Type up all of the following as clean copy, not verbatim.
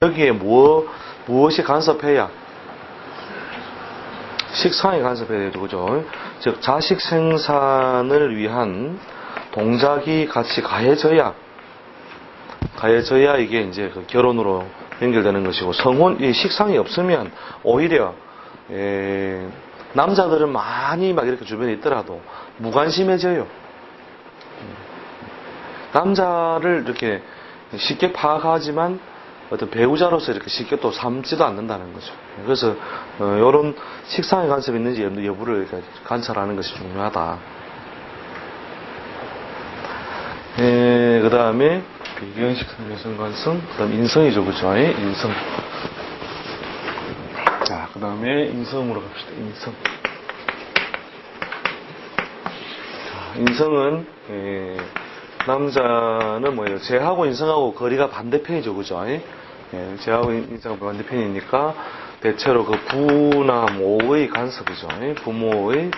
여기에 무엇이 간섭해야? 식상이 간섭해야 되죠, 그죠? 즉, 자식 생산을 위한 동작이 같이 가해져야 이게 이제 그 결혼으로 연결되는 것이고, 이 식상이 없으면 오히려, 남자들은 많이 막 이렇게 주변에 있더라도 무관심해져요. 남자를 이렇게 쉽게 파악하지만 어떤 배우자로서 이렇게 쉽게 또 삼지도 않는다는 거죠. 그래서 이런 식상의 간섭이 있는지 여부를 관찰하는 것이 중요하다. 그 다음에 비교형 식상, 여성 관성, 그 다음 인성이죠, 그죠? 인성. 자, 그 다음에 인성으로 갑시다. 인성. 자, 인성은 남자는 뭐예요? 쟤하고 인성하고 거리가 반대편이죠, 그죠? 쟤하고 인성하고 반대편이니까 대체로 그 부나 모의 간섭이죠. 부모의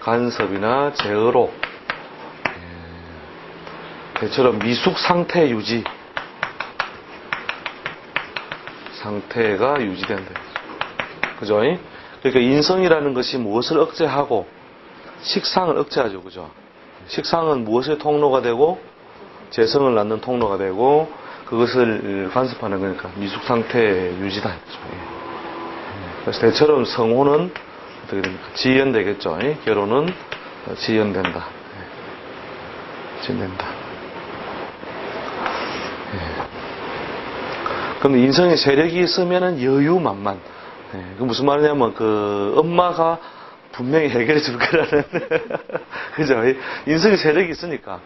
간섭이나 제어로 대체로 미숙 상태 유지, 상태가 유지된다. 그죠? 그러니까 인성이라는 것이 무엇을 억제하고 식상을 억제하죠, 그죠? 식상은 무엇의 통로가 되고 재성을 낳는 통로가 되고 그것을 간섭하는 거니까 미숙 상태 유지다 했죠. 그래서 대체로 성혼은 어떻게 됩니까? 지연되겠죠. 결혼은 지연된다. 지연된다. 그럼 인성에 세력이 있으면은 여유만만. 그 무슨 말이냐면 그 엄마가 분명히 해결해 줄 거라는 그죠? 인성에 세력이 있으니까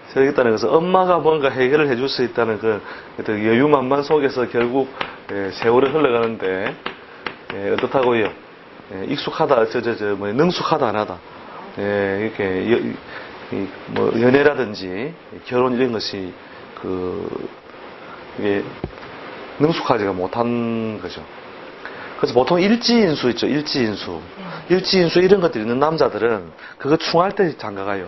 세력이 있다는 것은 엄마가 뭔가 해결을 해줄 수 있다는 그 여유만만 속에서 결국 세월이 흘러가는데 어떻다고요? 익숙하다, 능숙하다 안 하다. 이렇게 뭐 연애라든지 결혼 이런 것이 이게 능숙하지가 못한 거죠. 그래서 보통 일지인수 있죠, 일지인수 이런 것들이 있는 남자들은 그거 충할 때 장가가요.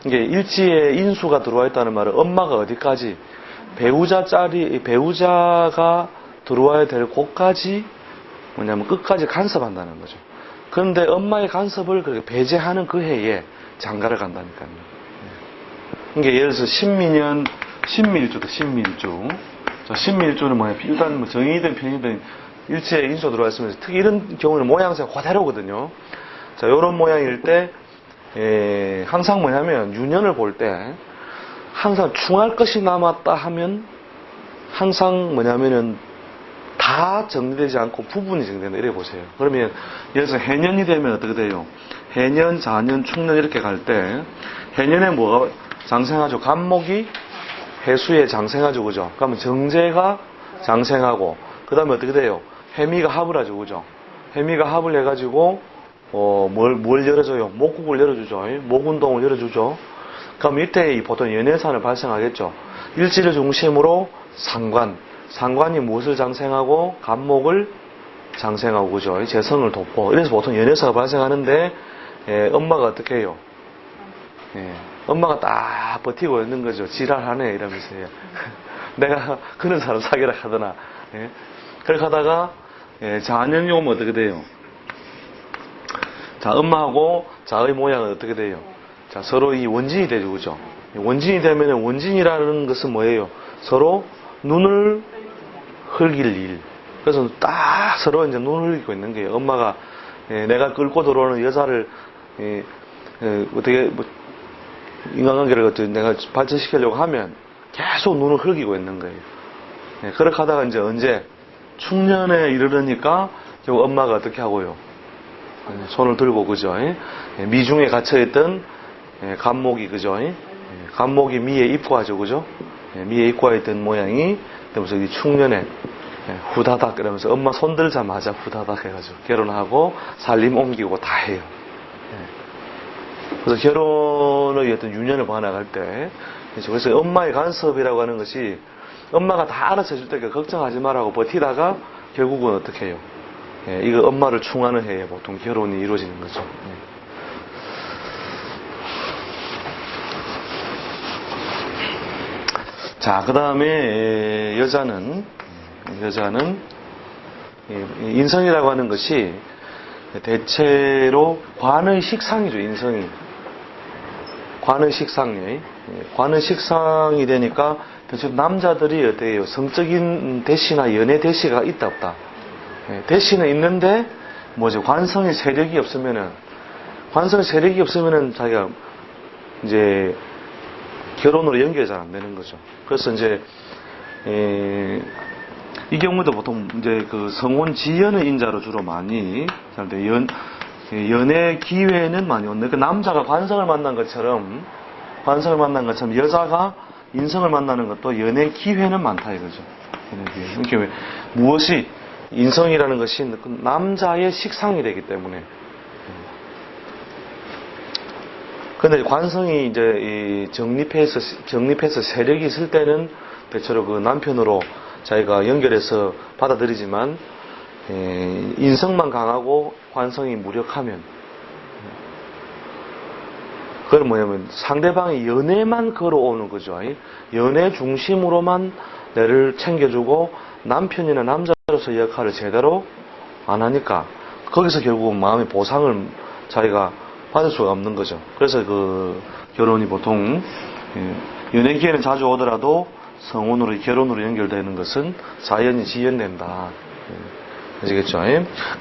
이게 일지에 인수가 들어와 있다는 말은 엄마가 어디까지 배우자가 들어와야 될 곳까지 뭐냐면 끝까지 간섭한다는 거죠. 그런데 엄마의 간섭을 그렇게 배제하는 그 해에 장가를 간다니까요. 이게 예를 들어서 신밀주다, 신밀주. 자, 신밀주는 뭐야? 일단 뭐 정이든 편이든 일체에 인수 들어와 있으면 특히 이런 경우는 모양새가 그대로거든요. 자, 요런 모양일 때 항상 뭐냐면 유년을 볼 때 항상 충할 것이 남았다 하면 항상 뭐냐면은 다 정리되지 않고 부분이 정리된다 이렇게 보세요. 그러면 예를 들어서 해년이 되면 어떻게 돼요? 해년, 자년, 충년 이렇게 갈 때 해년에 뭐가 장생하죠? 간목이 해수에 장생하죠, 그죠? 그러면 정제가 장생하고 그 다음에 어떻게 돼요? 해미가 합을 하죠, 그죠? 해미가 합을 해가지고 뭘 열어줘요? 목국을 열어주죠. 목운동을 열어주죠. 그럼 이때 보통 연애산을 발생하겠죠. 일지를 중심으로 상관이 무엇을 장생하고 간목을 장생하고 그죠. 재성을 돕고 이래서 보통 연애사가 발생하는데 엄마가 어떻게 해요? 엄마가 딱 버티고 있는 거죠. 지랄하네 이러면서요. 내가 그런 사람 사귀라 하더나. 그렇게 하다가 자년이 오면 어떻게 돼요? 자, 엄마하고 자의 모양은 어떻게 돼요? 자, 서로 이 원진이 되죠, 그죠? 원진이 되면은 원진이라는 것은 뭐예요? 서로 눈을 흘길 일. 그래서 딱 서로 이제 눈을 흘리고 있는 거예요. 엄마가 내가 끌고 들어오는 여자를 어떻게 뭐 인간관계를 어떻게 내가 발전시키려고 하면 계속 눈을 흘기고 있는 거예요. 그렇게 하다가 이제 언제 충년에 이르르니까 결국 엄마가 어떻게 하고요? 손을 들고 그죠? 미중에 갇혀있던 간목이 그죠? 간목이 미에 입고하죠, 그죠? 미에 입고했던 모양이 그러면서 이 충년에 후다닥 그러면서 엄마 손 들자마자 후다닥 해가지고 결혼하고 살림 옮기고 다 해요. 그래서 결혼의 어떤 유년을 봐나갈 때 그래서 엄마의 간섭이라고 하는 것이 엄마가 다 알아서 해줄 때까 걱정하지 말라고 버티다가 결국은 어떻게 해요? 이거 엄마를 충하는 해에 보통 결혼이 이루어지는 거죠. 자, 그 다음에 여자는 여자는 인성이라고 하는 것이 대체로 관의 식상이죠. 인성이 관의 식상이 관의 식상이 되니까 대체로 남자들이 어때요? 성적인 대시나 연애 대시가 있다 없다. 대시는 있는데 뭐죠? 관성의 세력이 없으면은 자기가 이제 결혼으로 연결이 잘 안 되는 거죠. 그래서 이제 이 경우도 보통 이제 그 성혼 지연의 인자로 주로 많이 잘 돼. 연애 기회는 많이 없는데 그 남자가 관성을 만난 것처럼 여자가 인성을 만나는 것도 연애 기회는 많다 이거죠. 그러니까 무엇이 인성이라는 것이 남자의 식상이 되기 때문에. 근데 관성이 이제 정립해서 세력이 있을 때는 대체로 그 남편으로 자기가 연결해서 받아들이지만 인성만 강하고 관성이 무력하면 그건 뭐냐면 상대방이 연애만 걸어오는 거죠. 연애 중심으로만 내를 챙겨주고 남편이나 남자로서 역할을 제대로 안 하니까 거기서 결국은 마음의 보상을 자기가 받을 수가 없는 거죠. 그래서 그 결혼이 보통 연애 기회는 자주 오더라도 성혼으로 결혼으로 연결되는 것은 자연이 지연된다. 아시겠죠?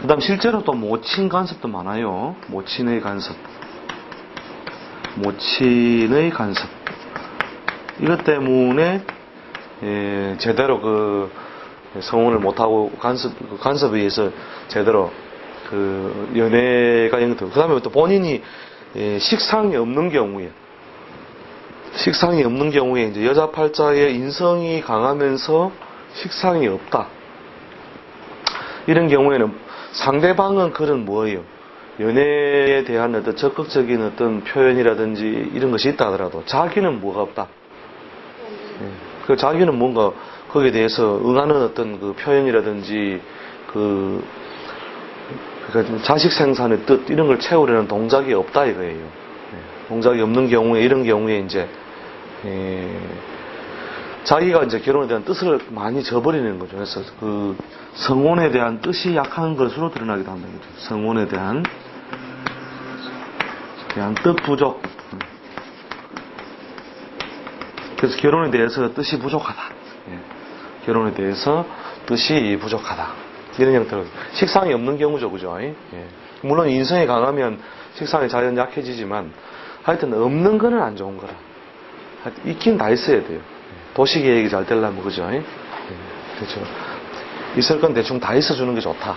그 다음 실제로 또 모친 간섭도 많아요. 모친의 간섭. 이것 때문에 제대로 그 성혼을 못하고 간섭에 의해서 제대로 그 연애가 연결되고, 그 다음에 또 본인이 식상이 없는 경우에 이제 여자 팔자의 인성이 강하면서 식상이 없다. 이런 경우에는 상대방은 그런 뭐예요? 연애에 대한 어떤 적극적인 어떤 표현이라든지 이런 것이 있다 하더라도 자기는 뭐가 없다. 그 자기는 뭔가 거기에 대해서 응하는 어떤 그 표현이라든지 그러니까 자식 생산의 뜻 이런 걸 채우려는 동작이 없다 이거예요. 동작이 없는 경우에 이런 경우에 이제 자기가 이제 결혼에 대한 뜻을 많이 저버리는 거죠. 그래서 그 성혼에 대한 뜻이 약한 것으로 드러나기도 한다는 거죠. 성혼에 대한 뜻 부족. 그래서 결혼에 대해서 뜻이 부족하다. 결혼에 대해서 뜻이 부족하다. 이런 형태로 식상이 없는 경우죠, 그죠? 물론 인성이 강하면 식상이 자연 약해지지만 하여튼 없는 거는 안 좋은 거라. 있긴 다 있어야 돼요. 도시 계획이 잘 되려면 그죠? 그렇죠. 있을 건 대충 다 있어주는 게 좋다.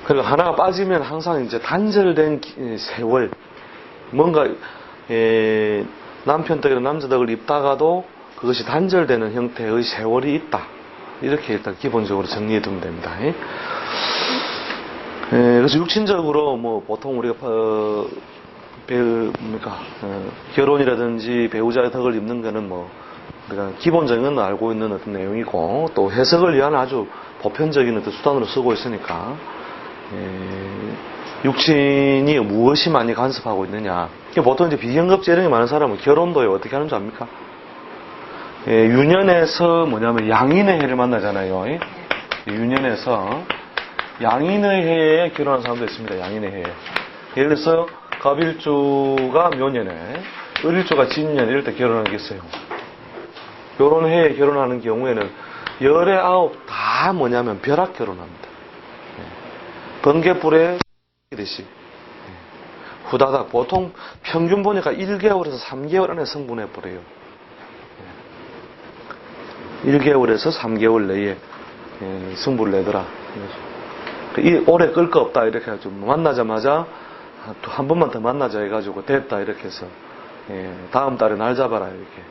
그리고 하나가 빠지면 항상 이제 단절된 세월, 뭔가 남편 덕이나 남자 덕을 입다가도 그것이 단절되는 형태의 세월이 있다. 이렇게 일단 기본적으로 정리해 두면 됩니다. 그래서 육친적으로 뭐 보통 우리가 결혼이라든지 배우자의 덕을 입는 거는 뭐 우리가 기본적인 건 알고 있는 어떤 내용이고 또 해석을 위한 아주 보편적인 어떤 수단으로 쓰고 있으니까 육친이 무엇이 많이 간섭하고 있느냐. 보통 이제 비경급제령이 많은 사람은 결혼도에 어떻게 하는 줄 압니까? 유년에서 뭐냐면 양인의 해를 만나잖아요. 유년에서 양인의 해에 결혼한 사람도 있습니다. 양인의 해에. 예를 들어서 갑일주가 묘년에, 을일주가 진년 이럴 때 결혼하겠어요. 이런 해에 결혼하는 경우에는 열의 아홉 다 뭐냐면 벼락 결혼합니다. 번개불에 듯이 후다닥 보통 평균 보니까 1개월에서 3개월 안에 성분해버려요. 1개월에서 3개월 내에 승부를 내더라. 오래 끌 거 없다 이렇게 해가지고 만나자마자 한 번만 더 만나자 해가지고 됐다 이렇게 해서 다음 달에 날 잡아라 이렇게.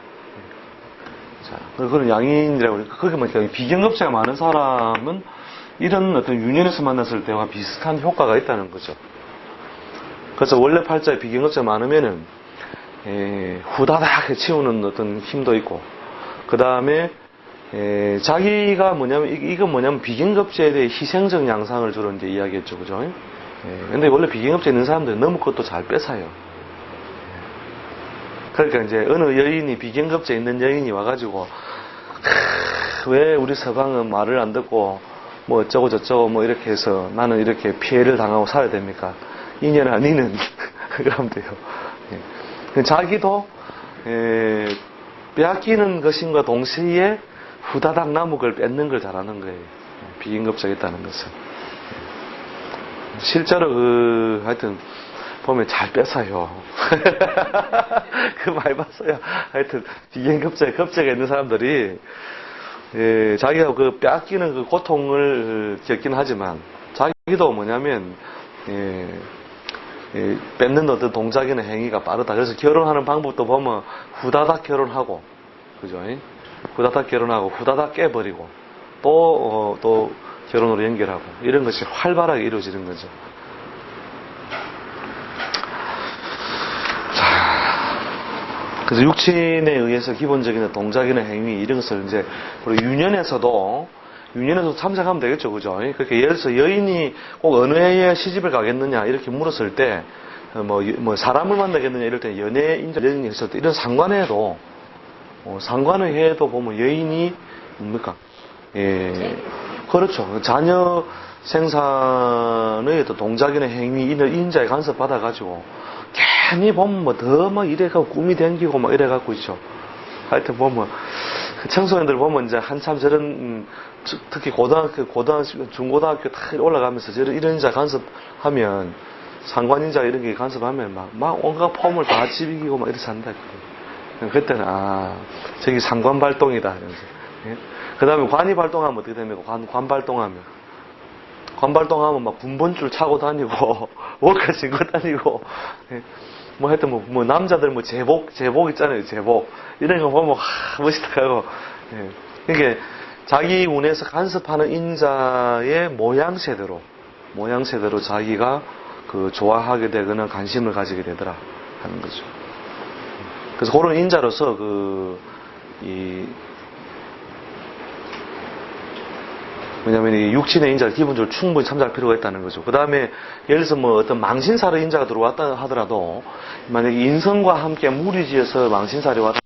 자, 그건 양인이라고 그러니까 그게 뭐니까 비경급제가 많은 사람은 이런 어떤 유년에서 만났을 때와 비슷한 효과가 있다는 거죠. 그래서 원래 팔자에 비경급제가 많으면은 후다닥 치우는 어떤 힘도 있고, 그 다음에 자기가 뭐냐면 이건 뭐냐면 비경급제에 대해 희생적 양상을 주로 이제 이야기했죠, 그죠? 근데 원래 비경급제 있는 사람들은 너무 것도 잘 뺏어요. 그러니까 이제 어느 여인이 비경급제에 있는 여인이 와가지고 왜 우리 서방은 말을 안 듣고 뭐 어쩌고 저쩌고 뭐 이렇게 해서 나는 이렇게 피해를 당하고 살아야 됩니까? 이년아 니는 그러면 돼요. 예. 자기도 빼앗기는 것인가 동시에 후다닥 남은 걸 뺏는 걸 잘하는 거예요. 비긴급적이었다는 것은. 실제로 하여튼 보면 잘 뺏어요. 그 많이 봤어요. 하여튼 비긴급적에 있는 사람들이 자기가 그 빼앗기는 그 고통을 겪긴 하지만 자기도 뭐냐면 뺏는 어떤 동작이나 행위가 빠르다. 그래서 결혼하는 방법도 보면 후다닥 결혼하고, 그죠? 후다닥 결혼하고, 후다닥 깨버리고, 또 결혼으로 연결하고, 이런 것이 활발하게 이루어지는 거죠. 자, 그래서 육친에 의해서 기본적인 동작이나 행위, 이런 것을 이제, 우리 유년에서도 참작하면 되겠죠, 그죠? 그렇게 예를 들어서 여인이 꼭 어느 해에 시집을 가겠느냐, 이렇게 물었을 때, 뭐 사람을 만나겠느냐, 이럴 때 연애인자 여인이 있을 때, 이런 상관회도, 상관의 해에도 보면 여인이, 뭡니까? 그렇죠. 자녀 생산의 또 동작이나 행위, 인자에 간섭 받아가지고, 괜히 보면 이래가고 꿈이 댕기고 막 이래갖고 있죠. 하여튼 보면, 청소년들 보면 이제 한참 저런, 특히 중고등학교 다 올라가면서 이런 인자 간섭하면, 상관인자 이런 게 간섭하면 막 온갖 폼을 다 집이기고 막 이렇게 산다. 그때는, 저기 상관 발동이다. 예? 그 다음에 관이 발동하면 어떻게 됩니까? 관 발동하면 막 분본줄 차고 다니고, 월카 신고 다니고, 예? 뭐 하여튼 뭐 남자들 뭐 제복 있잖아요. 제복. 이런 거 보면, 멋있다 하고, 예. 그러니까 자기 운에서 간섭하는 인자의 모양새대로 자기가 좋아하게 되거나 관심을 가지게 되더라 하는 거죠. 그래서 그런 인자로서 왜냐면 이 육친의 인자를 기본적으로 충분히 참작할 필요가 있다는 거죠. 그 다음에 예를 들어서 뭐 어떤 망신사의 인자가 들어왔다 하더라도 만약에 인성과 함께 무리지어서 망신사를 왔다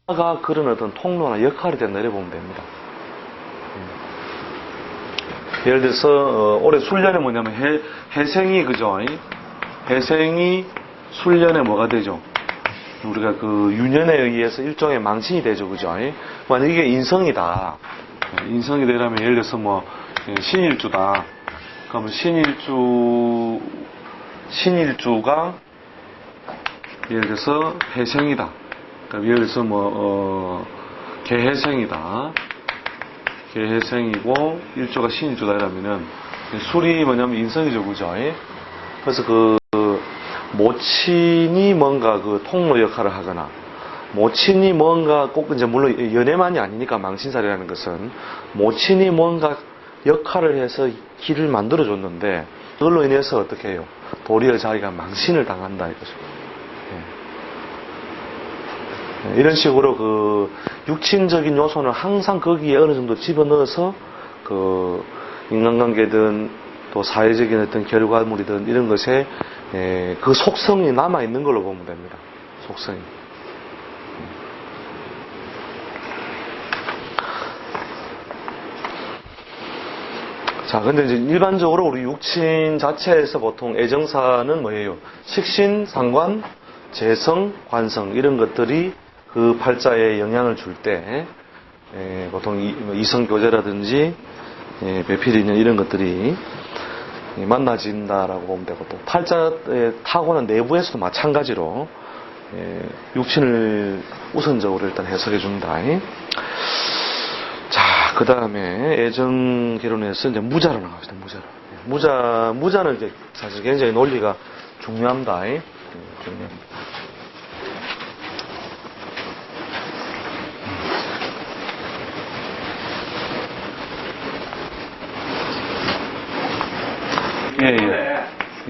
가 그런 어떤 통로나 역할이 된다 이렇게 보면 됩니다. 예를 들어서 올해 술년에 뭐냐면 해생이 그죠? 해생이 술년에 뭐가 되죠? 우리가 유년에 의해서 일종의 망신이 되죠, 그죠? 만약 이게 인성이 되려면 예를 들어서 뭐 신일주다. 그러면 신일주가 예를 들어서 해생이다. 그러니까 예를 들어서 개해생이고 일조가 신일주다 이러면은 술이 뭐냐면 인성이죠, 그죠? 그래서 모친이 뭔가 통로 역할을 하거나 모친이 뭔가 꼭 이제 물론 연애만이 아니니까 망신살이라는 것은 모친이 뭔가 역할을 해서 길을 만들어 줬는데 그걸로 인해서 어떻게 해요? 도리어 자기가 망신을 당한다 이거죠. 이런 식으로 육친적인 요소는 항상 거기에 어느 정도 집어넣어서 인간관계든 또 사회적인 어떤 결과물이든 이런 것에 그 속성이 남아있는 걸로 보면 됩니다. 속성이. 자, 근데 이제 일반적으로 우리 육친 자체에서 보통 애정사는 뭐예요? 식신, 상관, 재성, 관성 이런 것들이 그 팔자에 영향을 줄 때 보통 이성교제라든지 배필인연 이런 것들이 만나진다라고 보면 되고 또 팔자의 타고난 내부에서도 마찬가지로 육친을 우선적으로 일단 해석해 준다. 자, 그 다음에 애정 결혼에서 이제 무자로 나갑시다. 무자는 이제 사실 굉장히 논리가 중요합니다. 중요합니다.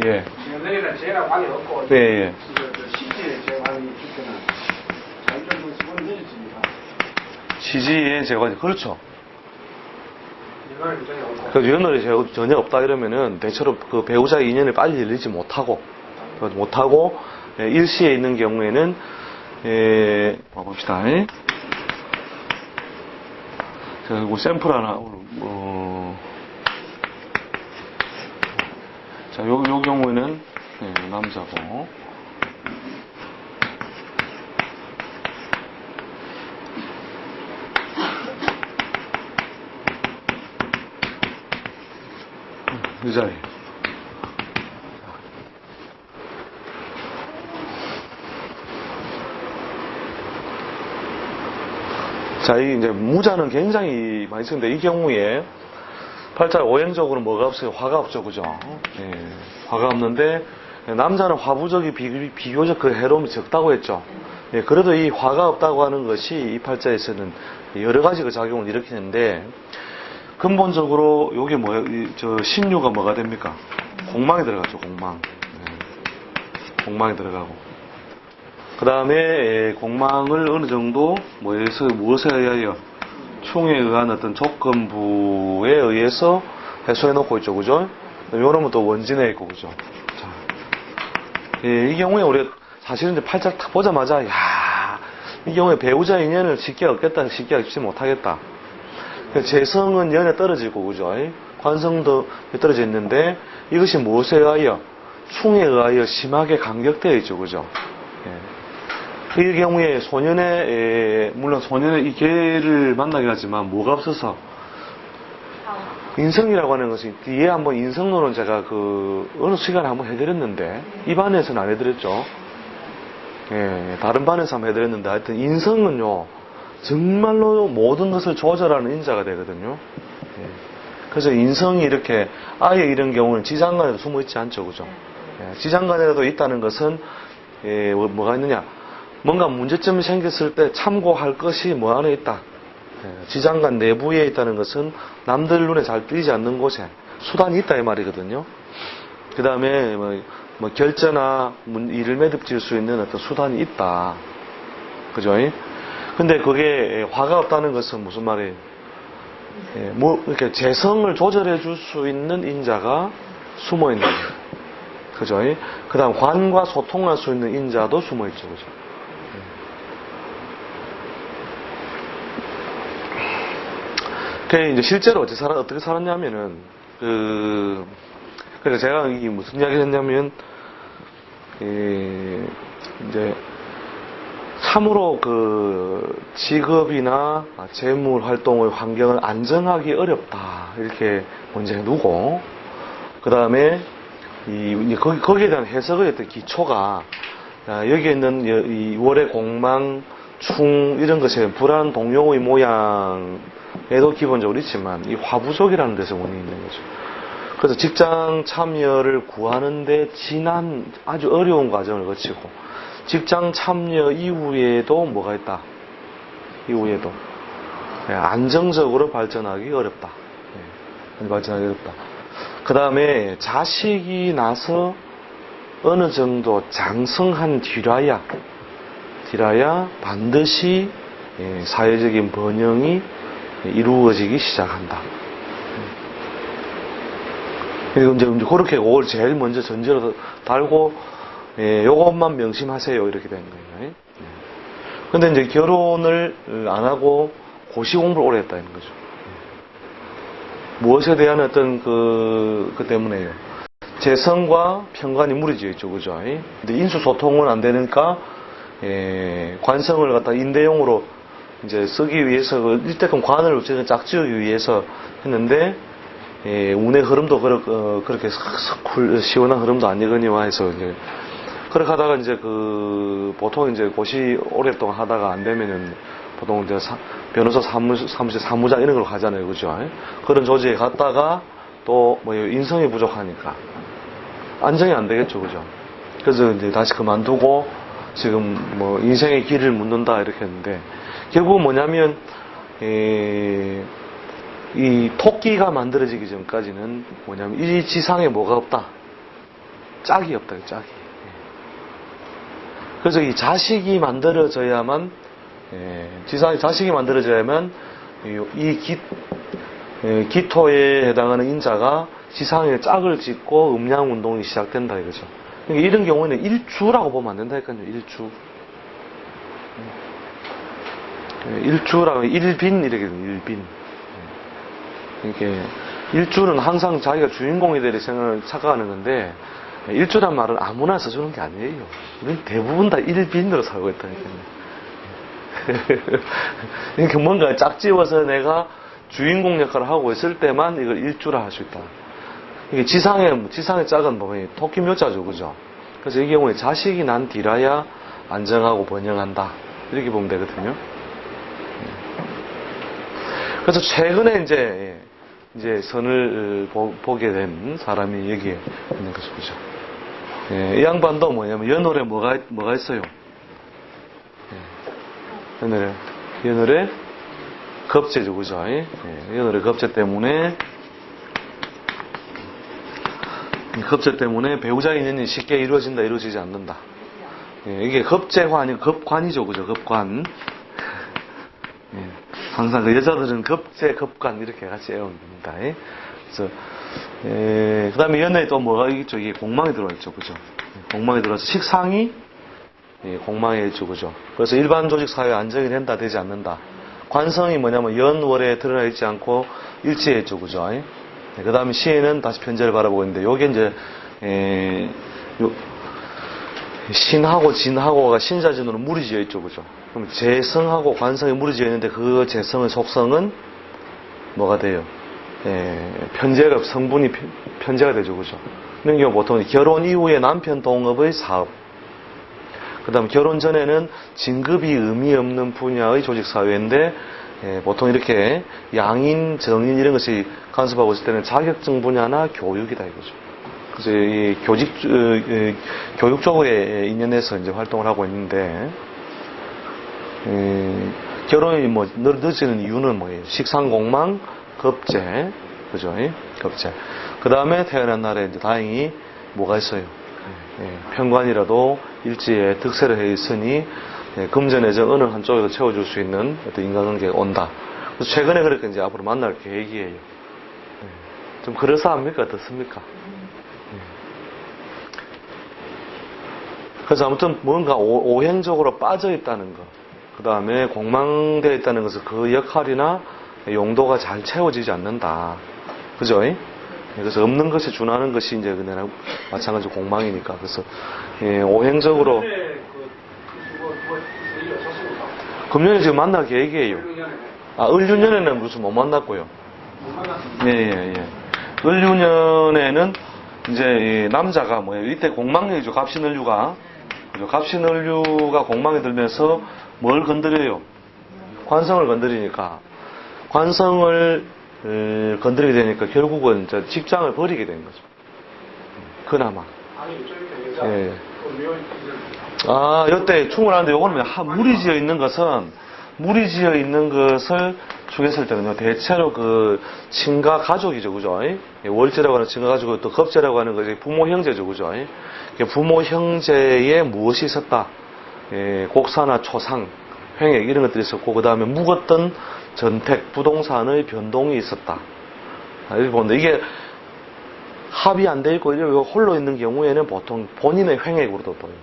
예. 연예인은 제가 많이 없고, 시지에 제가 많이 있기는 자기들도 집어넣어 주십니다. 시지에 제가, 그렇죠. 연월이 전혀 없고. 연월이 전혀 없다 이러면은 대체로 배우자의 인연을 빨리 열리지 못하고, 못하고 일시에 있는 경우에는 봐봅시다. 자, 이거 샘플 하나 자, 요 경우에는 남자고 여자예요. 자, 이 이제 무자는 굉장히 많이 쓰는데 이 경우에 팔자 오행적으로 뭐가 없어요? 화가 없죠, 그죠? 화가 없는데 남자는 화부적이 비교적 그 해로움이 적다고 했죠. 그래도 이 화가 없다고 하는 것이 이 팔자에서는 여러 가지 그 작용을 일으키는데 근본적으로 요게 뭐예요? 저 신유가 뭐가 됩니까? 공망이 들어가죠, 공망. 공망이 들어가고. 그 다음에 공망을 어느 정도 무엇에 의하여 충에 의한 어떤 조건부에 의해서 해소해 놓고 있죠, 그죠? 요놈은 또 원진에 있고, 그죠? 자, 이 경우에 우리 사실은 이제 팔자 딱 보자마자 이 경우에 배우자 인연을 쉽게 얻겠다, 쉽게 얻지 못하겠다. 재성은 연에 떨어지고, 그죠? 관성도 떨어져 있는데 이것이 무엇에 의하여? 충에 의하여 심하게 간격되어 있죠, 그죠? 이 경우에 물론 소년의 이 개를 만나게 하지만 뭐가 없어서 인성이라고 하는 것이 뒤에 한번 인성론은 제가 어느 시간에 한번 해드렸는데 이 반에서는 안 해드렸죠. 다른 반에서 한번 해드렸는데 하여튼 인성은요 정말로 모든 것을 조절하는 인자가 되거든요. 그래서 인성이 이렇게 아예 이런 경우는 지장간에도 숨어 있지 않죠, 그죠? 지장간에도 있다는 것은 뭐가 있느냐? 뭔가 문제점이 생겼을 때 참고할 것이 뭐 안에 있다. 지장간 내부에 있다는 것은 남들 눈에 잘 띄지 않는 곳에 수단이 있다 이 말이거든요. 그 다음에 뭐 결제나 일을 매듭 지을 수 있는 어떤 수단이 있다. 그죠? 근데 그게 화가 없다는 것은 무슨 말이에요? 이렇게 재성을 조절해 줄 수 있는 인자가 숨어 있는 거예요. 그죠? 그 다음 관과 소통할 수 있는 인자도 숨어 있죠. 그죠? 이제 실제로 어떻게 살았냐면은, 그러니까 제가 이게 무슨 이야기를 했냐면, 이제, 참으로 직업이나 재물 활동의 환경을 안정하기 어렵다. 이렇게 문제를 두고, 그 다음에, 거기에 대한 해석의 어떤 기초가, 여기에 있는 이 월의 공망, 충, 이런 것에 불안 동용의 모양에도 기본적으로 있지만, 이 화부족이라는 데서 원인이 있는 거죠. 그래서 직장 참여를 구하는데 아주 어려운 과정을 거치고, 직장 참여 이후에도 뭐가 있다? 이후에도. 안정적으로 발전하기 어렵다. 발전하기 어렵다. 그 다음에 자식이 나서 어느 정도 장성한 뒤라야 반드시 사회적인 번영이 이루어지기 시작한다. 그리고 이제 그렇게 그걸 제일 먼저 전제로 달고 요것만 명심하세요 이렇게 되는 거예요. 근데 이제 결혼을 안 하고 고시 공부를 오래 했다는 거죠. 무엇에 대한 어떤 그 때문에요. 재성과 편관이 무리지어 있죠, 그죠? 근데 인수소통은 안 되니까 관성을 갖다 인대용으로 이제 쓰기 위해서 이때끔 관을 짝지우기 위해서 했는데 운의 흐름도 그렇게 시원한 흐름도 아니거니와 해서 이제 그렇게 하다가 이제 보통 이제 고시 오랫동안 하다가 안 되면은 보통 이제 변호사 사무실 사무장 이런 걸 가잖아요, 그죠? 그런 조직에 갔다가 또 뭐 인성이 부족하니까 안정이 안 되겠죠, 그죠? 그래서 이제 다시 그만두고 지금 뭐 인생의 길을 묻는다 이렇게 했는데 결국은 뭐냐면 이 토끼가 만들어지기 전까지는 뭐냐면 이 지상에 뭐가 없다? 짝이 없다, 짝이. 그래서 이 자식이 만들어져야만 지상에 자식이 만들어져야만 이 기토에 해당하는 인자가 지상에 짝을 짓고 음양 운동이 시작된다 이거죠. 그러니까 이런 경우에는 일주라고 보면 안 된다니까요. 일주. 일주라고 일빈 이렇게 일빈. 이게 일주는 항상 자기가 주인공이 될 생각을 착각하는 건데 일주란 말은 아무나 써주는 게 아니에요. 우리는 대부분 다 일빈으로 살고 있다니까요. 그러니까 뭔가 짝지어서 내가 주인공 역할을 하고 있을 때만 이걸 일주라 할 수 있다. 이게 지상의 짝은 보면 토끼 묘자죠, 그죠? 그래서 이 경우에 자식이 난 뒤라야 안정하고 번영한다. 이렇게 보면 되거든요. 그래서 최근에 이제 선을 보게 된 사람이 여기에 있는 거죠, 그죠? 예, 이 양반도 뭐냐면 연월에 뭐가 있어요? 연월에 겁재죠, 그죠? 예, 연월에 겁재 때문에 배우자 인연이 쉽게 이루어지지 않는다. 예, 이게 겁재가 아니고 겁관이죠, 그죠? 겁관. 예, 항상 그 여자들은 겁재, 겁관 이렇게 같이 애웁니다. 예. 그래서 그 다음에 연애에 또 뭐가 있죠? 이게 공망이 들어와 있죠, 그죠? 공망이 들어와서 식상이 공망에 있죠, 그죠? 그래서 일반 조직 사회 안정이 된다, 되지 않는다. 관성이 뭐냐면 연월에 드러나 있지 않고 일지에 있죠, 그죠? 그 다음에 시에는 다시 편제를 바라보고 있는데, 요게 이제 신하고 진하고가 신자진으로 물이 지어 있죠, 그죠? 그럼 재성하고 관성이 물이 지어 있는데 그 재성의 속성은 뭐가 돼요? 편제가 성분이 편제가 되죠, 그죠? 이런 경우 보통 결혼 이후에 남편 동업의 사업, 그 다음 결혼 전에는 진급이 의미 없는 분야의 조직 사회인데 보통 이렇게 양인, 정인 이런 것이 간섭하고 있을 때는 자격증 분야나 교육이다 이거죠. 그래서 이 교육 쪽에 인연해서 이제 활동을 하고 있는데 결혼이 뭐 늦어지는 이유는 뭐예요? 식상공망, 겁재, 그죠? 겁재. 그 다음에 태어난 날에 이제 다행히 뭐가 있어요? 편관이라도 일지에 득세를 해 있으니 금전애정 어느 한쪽에서 채워줄 수 있는 어떤 인간관계가 온다. 그래서 최근에 그렇게 이제 앞으로 만날 계획이에요. 좀 그럴싸합니까? 어떻습니까? 그래서 아무튼 뭔가 오행적으로 빠져 있다는 것, 그 다음에 공망되어 있다는 것은 그 역할이나 용도가 잘 채워지지 않는다. 그죠? 그래서 없는 것에 준하는 것이 이제 그냥 마찬가지로 공망이니까. 그래서 오행적으로 금년에 지금 만날 계획이에요. 을유년에는 무슨 못 만났고요. 을유년에는 이제 남자가 뭐예요? 이때 공망력이죠. 갑신을유가. 그죠? 갑신을유가 공망에 들면서 뭘 건드려요? 관성을 건드리니까. 관성을 건드리게 되니까 결국은 직장을 버리게 되는 거죠. 그나마. 여태 충분한데 요거는 물이 지어 있는 것을 추겠을 때는요, 대체로 그 친가 가족이죠, 그죠? 월제라고 하는 친가 가족이고 또 겁제라고 하는 것이 부모 형제죠, 그죠? 부모 형제에 무엇이 있었다? 곡사나 초상, 횡액 이런 것들이 있었고, 그 다음에 묵었던 전택, 부동산의 변동이 있었다. 이렇게 보는데 이게 합이 안 돼 있고 이렇게 홀로 있는 경우에는 보통 본인의 횡액으로도 보여요.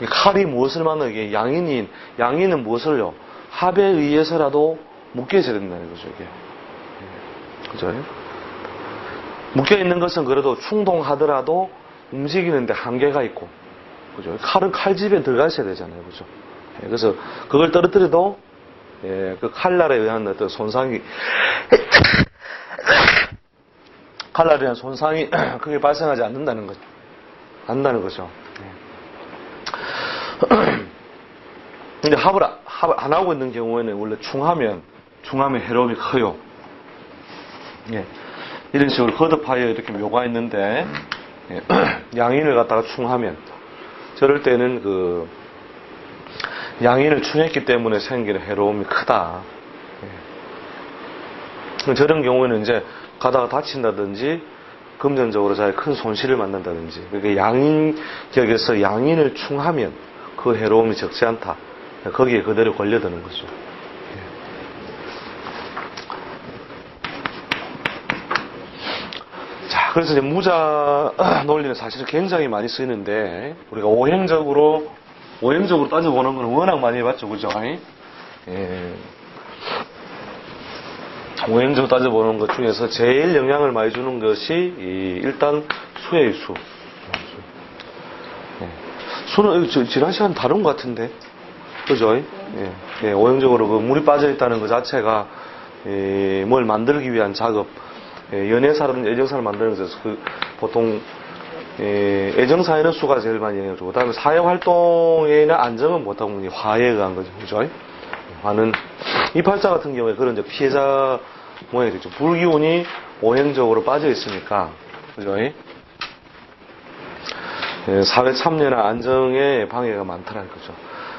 칼이 무엇을 만나게 양인은 무엇을요? 합에 의해서라도 묶여 있어야 된다는 거죠, 이게. 그죠? 묶여 있는 것은 그래도 충동하더라도 움직이는데 한계가 있고, 그죠? 칼은 칼집에 들어가 있어야 되잖아요, 그죠? 그래서 그걸 떨어뜨려도 그 칼날에 의한 어떤 손상이 칼날에 의한 손상이 크게 발생하지 않는다는 거죠. 근데 합을 안 하고 있는 경우에는 원래 충하면 해로움이 커요. 이런 식으로 거듭하여 이렇게 묘가 있는데 양인을 갖다가 충하면 저럴 때는 그 양인을 충했기 때문에 생기는 해로움이 크다. 저런 경우에는 이제 가다가 다친다든지 금전적으로 자기 큰 손실을 만난다든지, 그러니까 양인 격에서 양인을 충하면 그 해로움이 적지 않다. 거기에 그대로 걸려드는 거죠. 자, 그래서 이제 무자 논리는 사실은 굉장히 많이 쓰이는데, 우리가 오행적으로 따져보는 건 워낙 많이 해봤죠. 그죠? 예. 오행적으로 따져보는 것 중에서 제일 영향을 많이 주는 것이, 일단 수예요, 수. 예. 수는, 지난 시간 다룬 것 같은데. 그죠? 예. 예. 오행적으로 그 물이 빠져있다는 것 자체가, 뭘 만들기 위한 작업, 연애사든 애정사를 만드는 것에서 보통 애정사에는 수가 제일 많이 영향을 주고, 그다음에 사회활동에는 안정은 보통 화에 의한 거죠. 그죠? 화는 이 팔자 같은 경우에 그런 이제 피해자 모양이 되죠. 불기운이 오행적으로 빠져 있으니까, 그죠? 사회 참여나 안정에 방해가 많다는 거죠.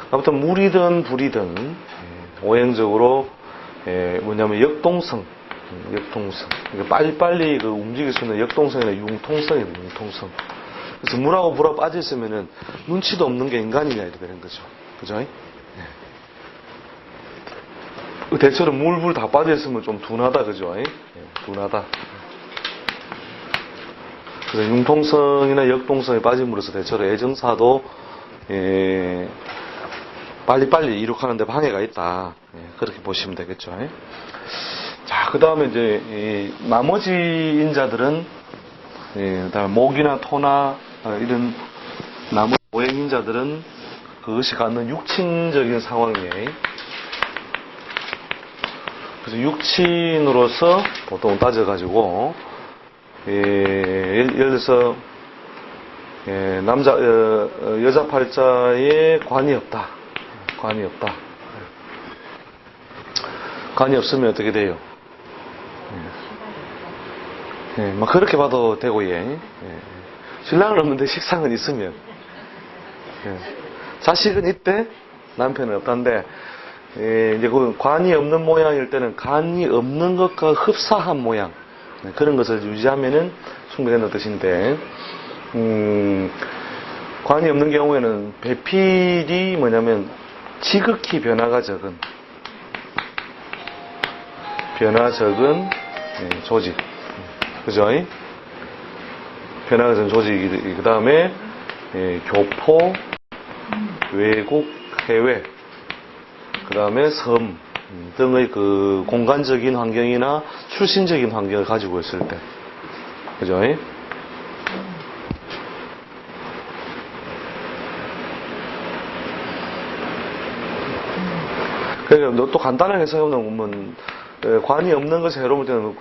아무튼 물이든 불이든 오행적으로 뭐냐면 역동성. 빨리빨리 움직일 수 있는 역동성이나 융통성이에요, 융통성. 그래서 물하고 불하고 빠져있으면은 눈치도 없는 게 인간이냐, 이렇게 되는 거죠. 그죠? 대체로 물, 불 다 빠져있으면 좀 둔하다, 그죠? 둔하다. 그래서 융통성이나 역동성이 빠짐으로써 대체로 애정사도, 빨리빨리 이룩하는데 방해가 있다. 그렇게 보시면 되겠죠. 자, 그 다음에 이제, 나머지 인자들은, 그다음에 목이나 토나, 이런 나머지 오행인자들은 그것이 갖는 육친적인 상황이에요. 그래서 육친으로서 보통 따져가지고, 예를 들어서, 여자 팔자에 관이 없다. 관이 없으면 어떻게 돼요? 막 그렇게 봐도 되고, 신랑은 없는데 식상은 있으면, 자식은 있대, 남편은 없단데, 이제 그 관이 없는 모양일 때는 관이 없는 것과 흡사한 모양, 그런 것을 유지하면은 충분히 된다는 뜻인데, 관이 없는 경우에는 배필이 뭐냐면 지극히 변화가 적은 조직. 그죠? 변화가 적은 조직이, 그 다음에, 교포, 외국, 해외, 그 다음에 섬 등의 그 공간적인 환경이나 출신적인 환경을 가지고 있을 때. 그죠? 그러니까 또 간단하게 해석해보면, 관이 없는 것을 해로 볼 때는,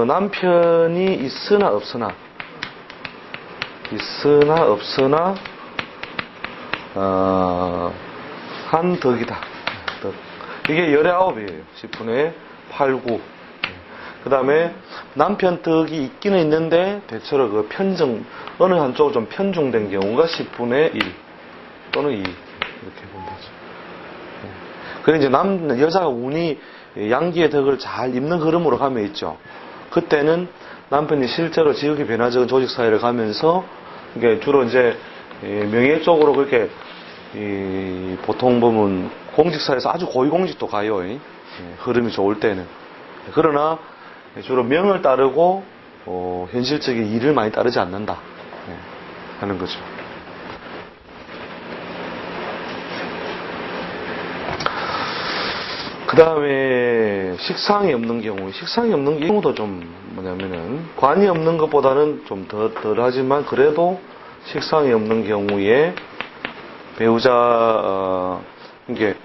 남편이 있으나 없으나, 한 덕이다. 덕. 이게 19이에요. 10분의 8, 9. 그 다음에 남편 덕이 있기는 있는데, 대체로 그 어느 한쪽으로 좀 편중된 경우가 10분의 1 또는 2. 이렇게 보면 되죠. 그래, 이제 여자가 운이 양기의 덕을 잘 입는 흐름으로 가면 있죠. 그때는 남편이 실제로 지극히 변화적인 조직 사회를 가면서, 이게 주로 이제 명예 쪽으로 그렇게 보통 보면 공직사에서 아주 고위공직도 가요. 흐름이 좋을 때는. 그러나 주로 명을 따르고 현실적인 일을 많이 따르지 않는다 하는 거죠. 그 다음에 식상이 없는 경우도 좀 뭐냐면은 관이 없는 것보다는 좀 덜하지만 그래도 식상이 없는 경우에 배우자 이게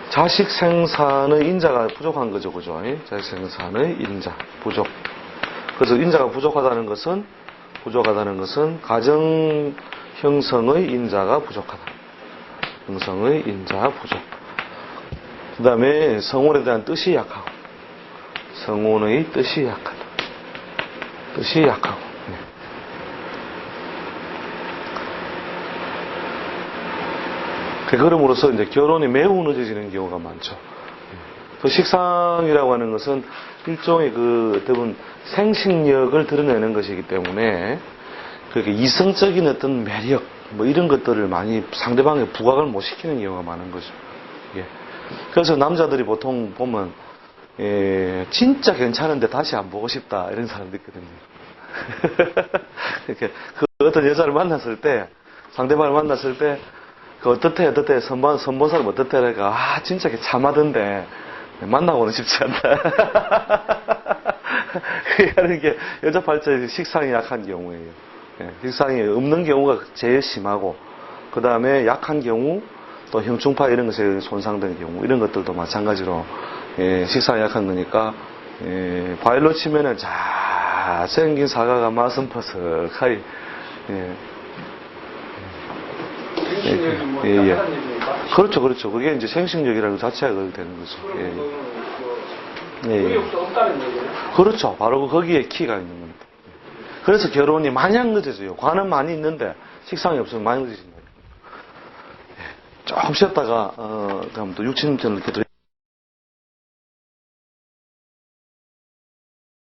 자식 생산의 인자가 부족한 거죠, 그죠? 자식 생산의 인자 부족. 그래서 인자가 부족하다는 것은 가정 형성의 인자가 부족하다. 형성의 인자 부족. 그 다음에 성혼에 대한 뜻이 약하고, 성혼의 뜻이 약하다. 뜻이 약하고. 그럼으로써 이제 결혼이 매우 늦어지는 경우가 많죠. 그 식상이라고 하는 것은 일종의 어떤 생식력을 드러내는 것이기 때문에 그렇게 이성적인 어떤 매력 뭐 이런 것들을 많이 상대방에 부각을 못 시키는 경우가 많은 거죠. 그래서 남자들이 보통 보면 진짜 괜찮은데 다시 안 보고 싶다 이런 사람도 있거든요. 이렇게 그 어떤 여자를 만났을 때, 상대방을 만났을 때, 그 어떻대, 선본 사람 어떻대, 그러니까, 아, 진짜 참하던데, 만나고는 쉽지 않다. 그게 하는 게 여자 팔자의 식상이 약한 경우예요. 예, 식상이 없는 경우가 제일 심하고, 그 다음에 약한 경우, 또 형충파 이런 것에 손상된 경우, 이런 것들도 마찬가지로, 예, 식상이 약한 거니까, 예, 과일로 치면은 잘생긴 사과가 맛은 퍼석하이, 예. 생식력이 뭐 예, 예. 약하다는 얘기입니까? 그렇죠, 그렇죠. 그게 이제 생식력이라는 자체가 그렇게 되는 거죠. 그럼 예. 그 예, 예. 의욕도 없다는 얘기예요? 그렇죠. 바로 거기에 키가 있는 겁니다. 그래서 결혼이 마냥 늦어져요. 관은 많이 있는데 식상이 없으면 많이 늦어진다. 예. 조금 쉬었다가 그다음 또 6, 7년 이렇게